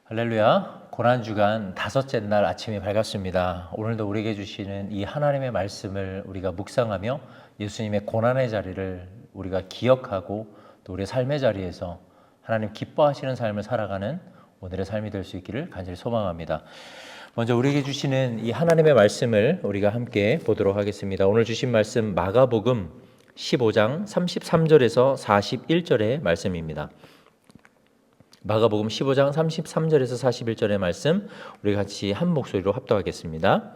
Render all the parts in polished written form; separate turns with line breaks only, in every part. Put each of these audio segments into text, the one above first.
할렐루야. 고난주간 다섯째 날 아침이 밝았습니다. 오늘도 우리에게 주시는 이 하나님의 말씀을 우리가 묵상하며 예수님의 고난의 자리를 우리가 기억하고 또 우리의 삶의 자리에서 하나님 기뻐하시는 삶을 살아가는 오늘의 삶이 될 수 있기를 간절히 소망합니다. 먼저 우리에게 주시는 이 하나님의 말씀을 우리가 함께 보도록 하겠습니다. 오늘 주신 말씀 마가복음 15장 33절에서 41절의 말씀입니다. 마가복음 15장 33절에서 41절의 말씀 우리 같이 한 목소리로 합독하겠습니다.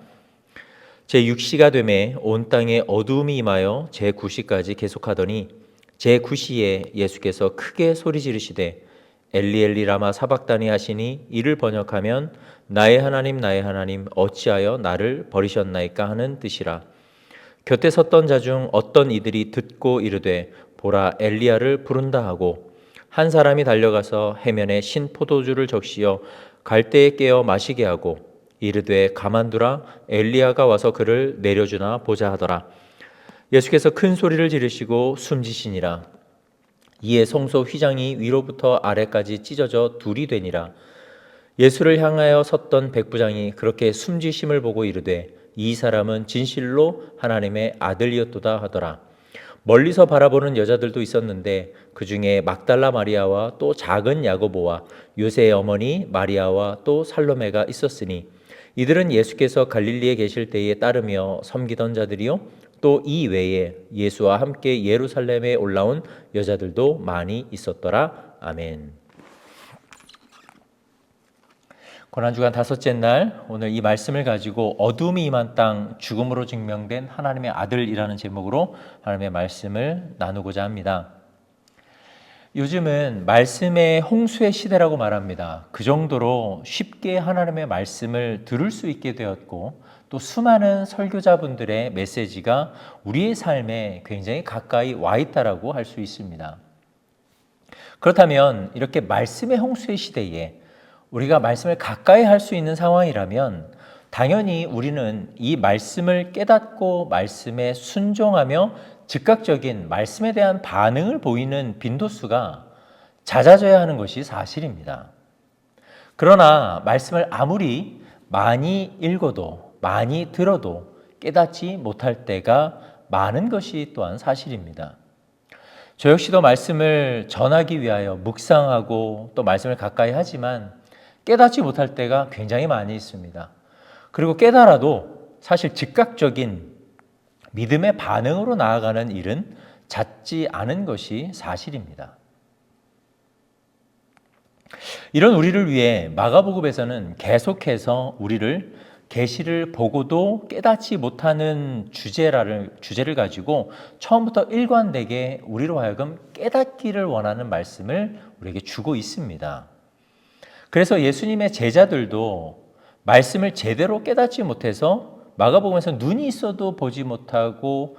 제6시가 되매 온 땅에 어두움이 임하여 제9시까지 계속하더니 제9시에 예수께서 크게 소리 지르시되 엘리 엘리 라마 사박다니 하시니 이를 번역하면 나의 하나님 어찌하여 나를 버리셨나이까 하는 뜻이라. 곁에 섰던 자 중 어떤 이들이 듣고 이르되 보라 엘리야를 부른다 하고 한 사람이 달려가서 해면에 신 포도주를 적시어 갈대에 깨어 마시게 하고 이르되 가만두라 엘리야가 와서 그를 내려주나 보자 하더라. 예수께서 큰 소리를 지르시고 숨지시니라. 이에 성소 휘장이 위로부터 아래까지 찢어져 둘이 되니라. 예수를 향하여 섰던 백부장이 그렇게 숨지심을 보고 이르되 이 사람은 진실로 하나님의 아들이었도다 하더라. 멀리서 바라보는 여자들도 있었는데 그 중에 막달라 마리아와 또 작은 야고보와 요새의 어머니 마리아와 또 살로메가 있었으니 이들은 예수께서 갈릴리에 계실 때에 따르며 섬기던 자들이요 또 이 외에 예수와 함께 예루살렘에 올라온 여자들도 많이 있었더라. 아멘. 고난주간 다섯째 날 오늘 이 말씀을 가지고 어둠이 임한 땅 죽음으로 증명된 하나님의 아들이라는 제목으로 하나님의 말씀을 나누고자 합니다. 요즘은 말씀의 홍수의 시대라고 말합니다. 그 정도로 쉽게 하나님의 말씀을 들을 수 있게 되었고 또 수많은 설교자분들의 메시지가 우리의 삶에 굉장히 가까이 와 있다라고 할 수 있습니다. 그렇다면 이렇게 말씀의 홍수의 시대에 우리가 말씀을 가까이 할 수 있는 상황이라면 당연히 우리는 이 말씀을 깨닫고 말씀에 순종하며 즉각적인 말씀에 대한 반응을 보이는 빈도수가 잦아져야 하는 것이 사실입니다. 그러나 말씀을 아무리 많이 읽어도 많이 들어도 깨닫지 못할 때가 많은 것이 또한 사실입니다. 저 역시도 말씀을 전하기 위하여 묵상하고 또 말씀을 가까이 하지만 깨닫지 못할 때가 굉장히 많이 있습니다. 그리고 깨달아도 사실 즉각적인 믿음의 반응으로 나아가는 일은 잦지 않은 것이 사실입니다. 이런 우리를 위해 마가복음에서는 계속해서 우리를 계시를 보고도 깨닫지 못하는 주제를 가지고 처음부터 일관되게 우리로 하여금 깨닫기를 원하는 말씀을 우리에게 주고 있습니다. 그래서 예수님의 제자들도 말씀을 제대로 깨닫지 못해서 마가복음에서 눈이 있어도 보지 못하고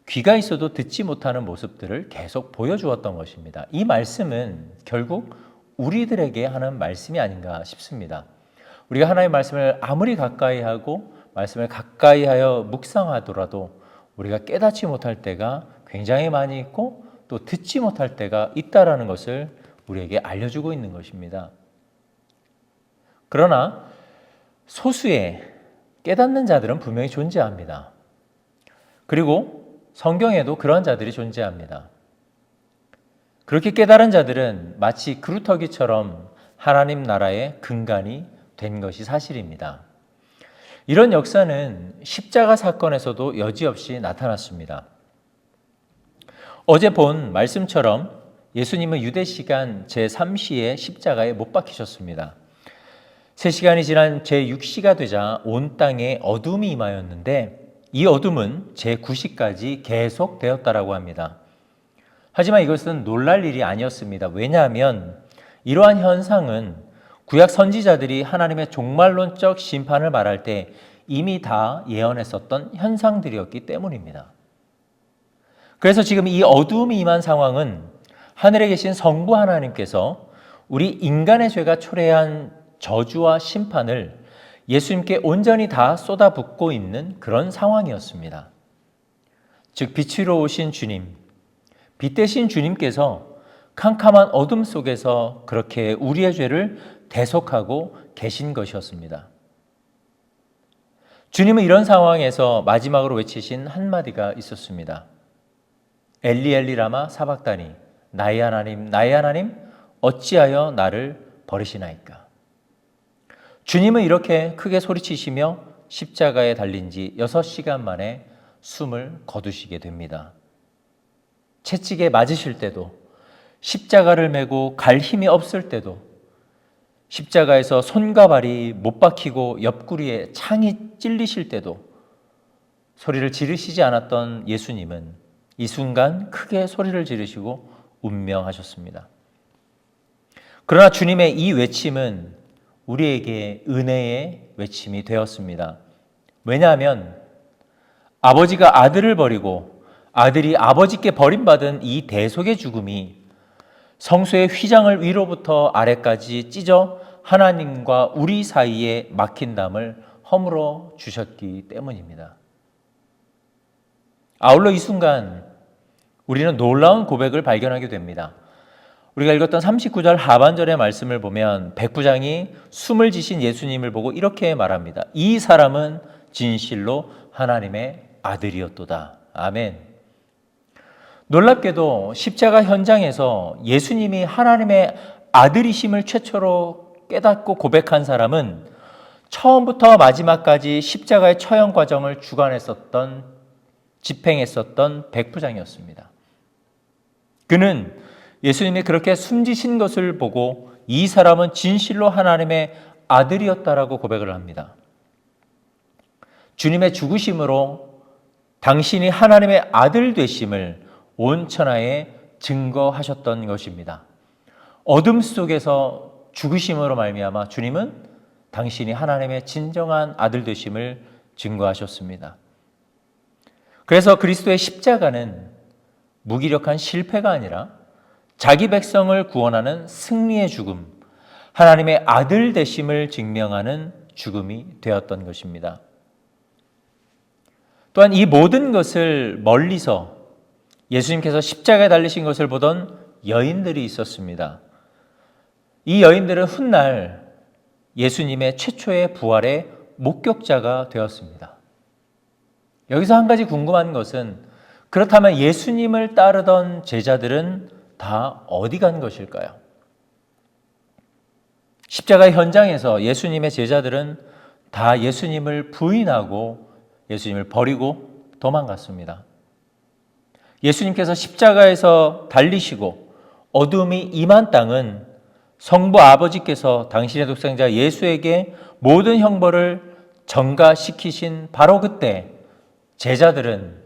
귀가 있어도 듣지 못하는 모습들을 계속 보여주었던 것입니다. 이 말씀은 결국 우리들에게 하는 말씀이 아닌가 싶습니다. 우리가 하나님의 말씀을 아무리 가까이 하고 말씀을 가까이 하여 묵상하더라도 우리가 깨닫지 못할 때가 굉장히 많이 있고 또 듣지 못할 때가 있다라는 것을 우리에게 알려주고 있는 것입니다. 그러나 소수의 깨닫는 자들은 분명히 존재합니다. 그리고 성경에도 그런 자들이 존재합니다. 그렇게 깨달은 자들은 마치 그루터기처럼 하나님 나라의 근간이 된 것이 사실입니다. 이런 역사는 십자가 사건에서도 여지없이 나타났습니다. 어제 본 말씀처럼 예수님은 유대시간 제3시에 십자가에 못 박히셨습니다. 3시간이 지난 제6시가 되자 온 땅에 어둠이 임하였는데 이 어둠은 제9시까지 계속되었다라고 합니다. 하지만 이것은 놀랄 일이 아니었습니다. 왜냐하면 이러한 현상은 구약 선지자들이 하나님의 종말론적 심판을 말할 때 이미 다 예언했었던 현상들이었기 때문입니다. 그래서 지금 이 어두움이 임한 상황은 하늘에 계신 성부 하나님께서 우리 인간의 죄가 초래한 저주와 심판을 예수님께 온전히 다 쏟아붓고 있는 그런 상황이었습니다. 즉 빛으로 오신 주님, 빛 대신 주님께서 캄캄한 어둠 속에서 그렇게 우리의 죄를 대속하고 계신 것이었습니다. 주님은 이런 상황에서 마지막으로 외치신 한마디가 있었습니다. 엘리 엘리 라마 사박다니, 나의 하나님 나의 하나님 어찌하여 나를 버리시나이까. 주님은 이렇게 크게 소리치시며 십자가에 달린 지 6시간 만에 숨을 거두시게 됩니다. 채찍에 맞으실 때도, 십자가를 메고 갈 힘이 없을 때도, 십자가에서 손과 발이 못 박히고 옆구리에 창이 찔리실 때도 소리를 지르시지 않았던 예수님은 이 순간 크게 소리를 지르시고 운명하셨습니다. 그러나 주님의 이 외침은 우리에게 은혜의 외침이 되었습니다. 왜냐하면 아버지가 아들을 버리고 아들이 아버지께 버림받은 이 대속의 죽음이 성소의 휘장을 위로부터 아래까지 찢어 하나님과 우리 사이에 막힌 담을 허물어 주셨기 때문입니다. 아울러 이 순간 우리는 놀라운 고백을 발견하게 됩니다. 우리가 읽었던 39절 하반절의 말씀을 보면 백부장이 숨을 지신 예수님을 보고 이렇게 말합니다. 이 사람은 진실로 하나님의 아들이었도다. 아멘. 놀랍게도 십자가 현장에서 예수님이 하나님의 아들이심을 최초로 깨닫고 고백한 사람은 처음부터 마지막까지 십자가의 처형 과정을 주관했었던, 집행했었던 백부장이었습니다. 그는 예수님이 그렇게 숨지신 것을 보고 이 사람은 진실로 하나님의 아들이었다라고 고백을 합니다. 주님의 죽으심으로 당신이 하나님의 아들 되심을 온 천하에 증거하셨던 것입니다. 어둠 속에서 죽으심으로 말미암아 주님은 당신이 하나님의 진정한 아들 되심을 증거하셨습니다. 그래서 그리스도의 십자가는 무기력한 실패가 아니라 자기 백성을 구원하는 승리의 죽음, 하나님의 아들 되심을 증명하는 죽음이 되었던 것입니다. 또한 이 모든 것을 멀리서 예수님께서 십자가에 달리신 것을 보던 여인들이 있었습니다. 이 여인들은 훗날 예수님의 최초의 부활의 목격자가 되었습니다. 여기서 한 가지 궁금한 것은 그렇다면 예수님을 따르던 제자들은 다 어디 간 것일까요? 십자가의 현장에서 예수님의 제자들은 다 예수님을 부인하고 예수님을 버리고 도망갔습니다. 예수님께서 십자가에서 달리시고 어둠이 임한 땅은 성부 아버지께서 당신의 독생자 예수에게 모든 형벌을 전가시키신 바로 그때 제자들은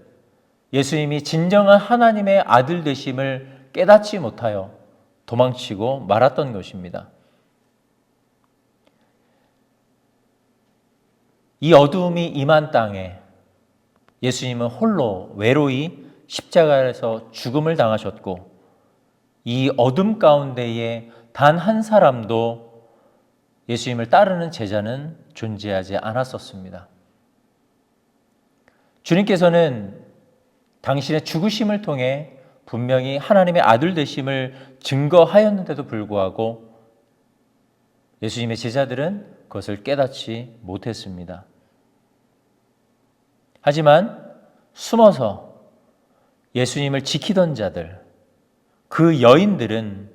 예수님이 진정한 하나님의 아들 되심을 깨닫지 못하여 도망치고 말았던 것입니다. 이 어두움이 임한 땅에 예수님은 홀로 외로이 십자가에서 죽음을 당하셨고 이 어둠 가운데에 단 한 사람도 예수님을 따르는 제자는 존재하지 않았었습니다. 주님께서는 당신의 죽으심을 통해 분명히 하나님의 아들 되심을 증거하였는데도 불구하고 예수님의 제자들은 그것을 깨닫지 못했습니다. 하지만 숨어서 예수님을 지키던 자들, 그 여인들은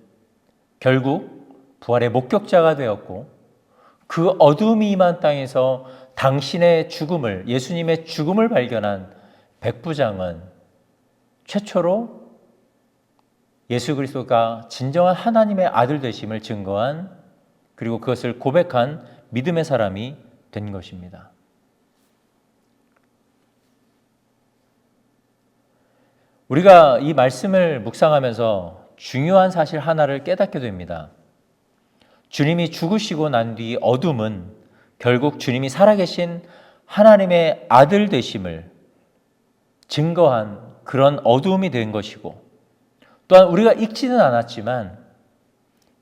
결국 부활의 목격자가 되었고 그 어둠이 임한 땅에서 당신의 죽음을, 예수님의 죽음을 발견한 백부장은 최초로 예수 그리스도가 진정한 하나님의 아들 되심을 증거한, 그리고 그것을 고백한 믿음의 사람이 된 것입니다. 우리가 이 말씀을 묵상하면서 중요한 사실 하나를 깨닫게 됩니다. 주님이 죽으시고 난 뒤 어둠은 결국 주님이 살아계신 하나님의 아들 되심을 증거한 그런 어두움이 된 것이고, 또한 우리가 읽지는 않았지만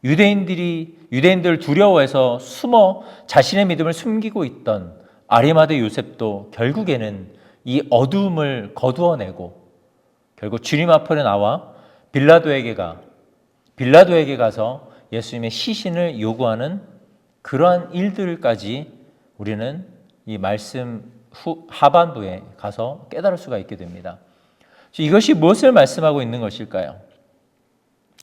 유대인들 두려워해서 숨어 자신의 믿음을 숨기고 있던 아리마대 요셉도 결국에는 이 어두움을 거두어내고 결국 주님 앞으로 나와 빌라도에게 가서 예수님의 시신을 요구하는 그러한 일들까지 우리는 이 말씀 하반부에 가서 깨달을 수가 있게 됩니다. 이것이 무엇을 말씀하고 있는 것일까요?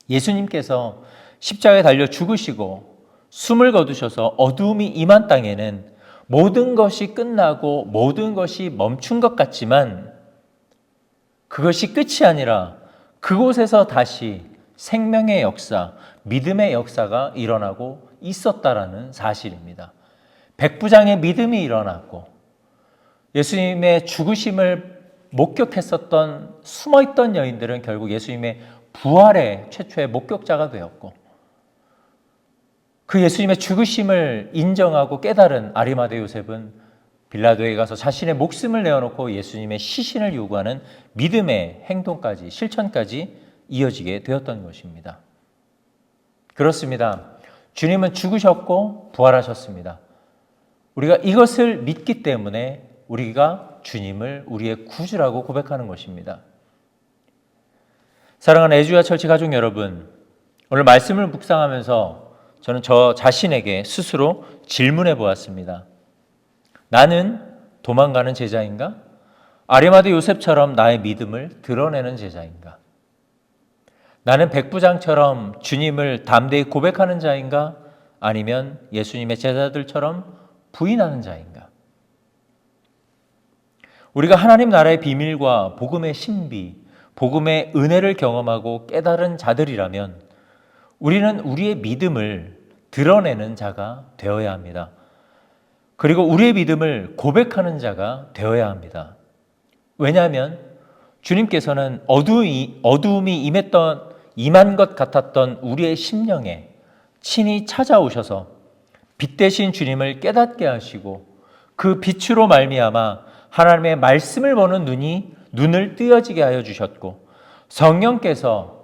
예수님께서 십자가에 달려 죽으시고 숨을 거두셔서 어두움이 임한 땅에는 모든 것이 끝나고 모든 것이 멈춘 것 같지만 그것이 끝이 아니라 그곳에서 다시 생명의 역사, 믿음의 역사가 일어나고 있었다라는 사실입니다. 백부장의 믿음이 일어났고 예수님의 죽으심을 목격했었던 숨어있던 여인들은 결국 예수님의 부활의 최초의 목격자가 되었고 그 예수님의 죽으심을 인정하고 깨달은 아리마대 요셉은 빌라도에 가서 자신의 목숨을 내어놓고 예수님의 시신을 요구하는 믿음의 행동까지 실천까지 이어지게 되었던 것입니다. 그렇습니다. 주님은 죽으셨고 부활하셨습니다. 우리가 이것을 믿기 때문에 우리가 주님을 우리의 구주라고 고백하는 것입니다. 사랑하는 애주야 철치 가족 여러분, 오늘 말씀을 묵상하면서 저는 저 자신에게 스스로 질문해 보았습니다. 나는 도망가는 제자인가? 아리마대 요셉처럼 나의 믿음을 드러내는 제자인가? 나는 백부장처럼 주님을 담대히 고백하는 자인가? 아니면 예수님의 제자들처럼 부인하는 자인가? 우리가 하나님 나라의 비밀과 복음의 신비, 복음의 은혜를 경험하고 깨달은 자들이라면 우리는 우리의 믿음을 드러내는 자가 되어야 합니다. 그리고 우리의 믿음을 고백하는 자가 되어야 합니다. 왜냐하면 주님께서는 어두움이 임한 것 같았던 우리의 심령에 친히 찾아오셔서 빛 대신 주님을 깨닫게 하시고 그 빛으로 말미암아 하나님의 말씀을 보는 눈을 뜨여지게 하여 주셨고 성령께서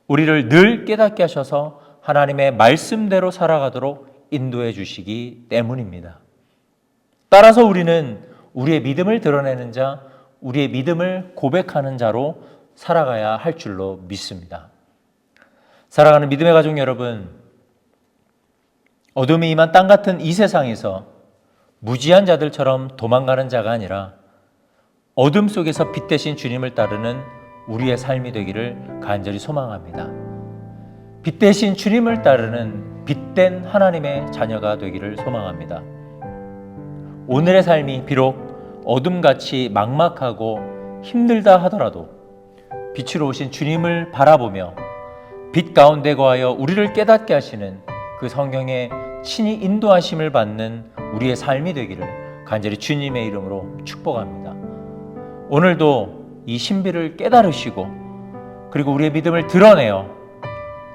우리를 늘 깨닫게 하셔서 하나님의 말씀대로 살아가도록 인도해 주시기 때문입니다. 따라서 우리는 우리의 믿음을 드러내는 자, 우리의 믿음을 고백하는 자로 살아가야 할 줄로 믿습니다. 사랑하는 믿음의 가족 여러분, 어둠이 임한 땅 같은 이 세상에서 무지한 자들처럼 도망가는 자가 아니라 어둠 속에서 빛 대신 주님을 따르는 우리의 삶이 되기를 간절히 소망합니다. 빛 대신 주님을 따르는 빛된 하나님의 자녀가 되기를 소망합니다. 오늘의 삶이 비록 어둠같이 막막하고 힘들다 하더라도 빛으로 오신 주님을 바라보며 빛 가운데 거하여 우리를 깨닫게 하시는 그 성령의 친히 인도하심을 받는 우리의 삶이 되기를 간절히 주님의 이름으로 축복합니다. 오늘도 이 신비를 깨달으시고 그리고 우리의 믿음을 드러내어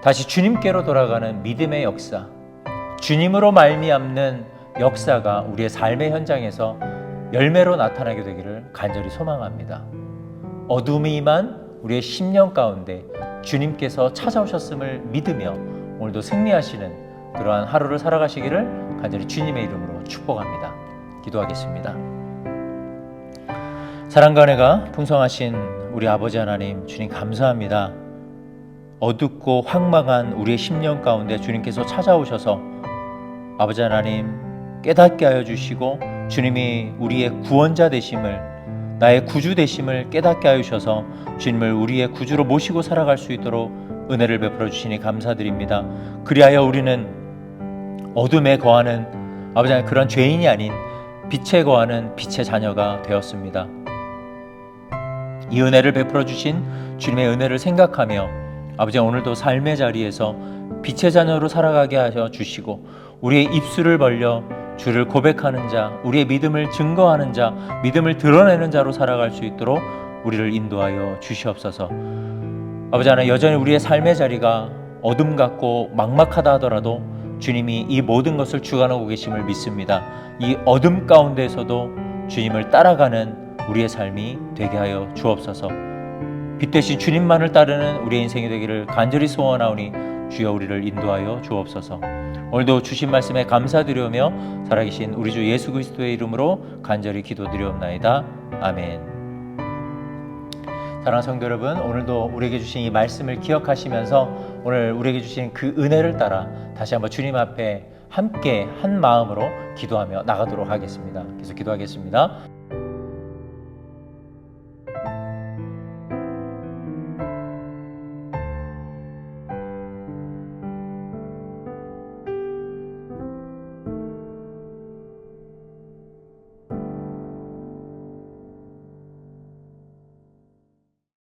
다시 주님께로 돌아가는 믿음의 역사, 주님으로 말미암는 역사가 우리의 삶의 현장에서 열매로 나타나게 되기를 간절히 소망합니다. 어둠이 임한 우리의 심령 가운데 주님께서 찾아오셨음을 믿으며 오늘도 승리하시는 그러한 하루를 살아가시기를 간절히 주님의 이름으로 축복합니다. 기도하겠습니다. 사랑과 은혜가 풍성하신 우리 아버지 하나님, 주님 감사합니다. 어둡고 황망한 우리의 심령 가운데 주님께서 찾아오셔서 아버지 하나님 깨닫게 하여 주시고 주님이 우리의 구원자 되심을, 나의 구주 되심을 깨닫게 하여 주셔서 주님을 우리의 구주로 모시고 살아갈 수 있도록 은혜를 베풀어 주시니 감사드립니다. 그리하여 우리는 어둠에 거하는 아버지 하나님 그런 죄인이 아닌 빛에 거하는 빛의 자녀가 되었습니다. 이 은혜를 베풀어 주신 주님의 은혜를 생각하며 아버지 오늘도 삶의 자리에서 빛의 자녀로 살아가게 하여 주시고 우리의 입술을 벌려 주를 고백하는 자, 우리의 믿음을 증거하는 자, 믿음을 드러내는 자로 살아갈 수 있도록 우리를 인도하여 주시옵소서. 아버지 하나님 여전히 우리의 삶의 자리가 어둠 같고 막막하다 하더라도 주님이 이 모든 것을 주관하고 계심을 믿습니다. 이 어둠 가운데에서도 주님을 따라가는 우리의 삶이 되게 하여 주옵소서. 빛 대신 주님만을 따르는 우리의 인생이 되기를 간절히 소원하오니 주여 우리를 인도하여 주옵소서. 오늘도 주신 말씀에 감사드리며 살아계신 우리 주 예수 그리스도의 이름으로 간절히 기도드리옵나이다. 아멘. 사랑하는 성도 여러분, 오늘도 우리에게 주신 이 말씀을 기억하시면서 오늘 우리에게 주신 그 은혜를 따라 다시 한번 주님 앞에 함께 한 마음으로 기도하며 나가도록 하겠습니다. 계속 기도하겠습니다.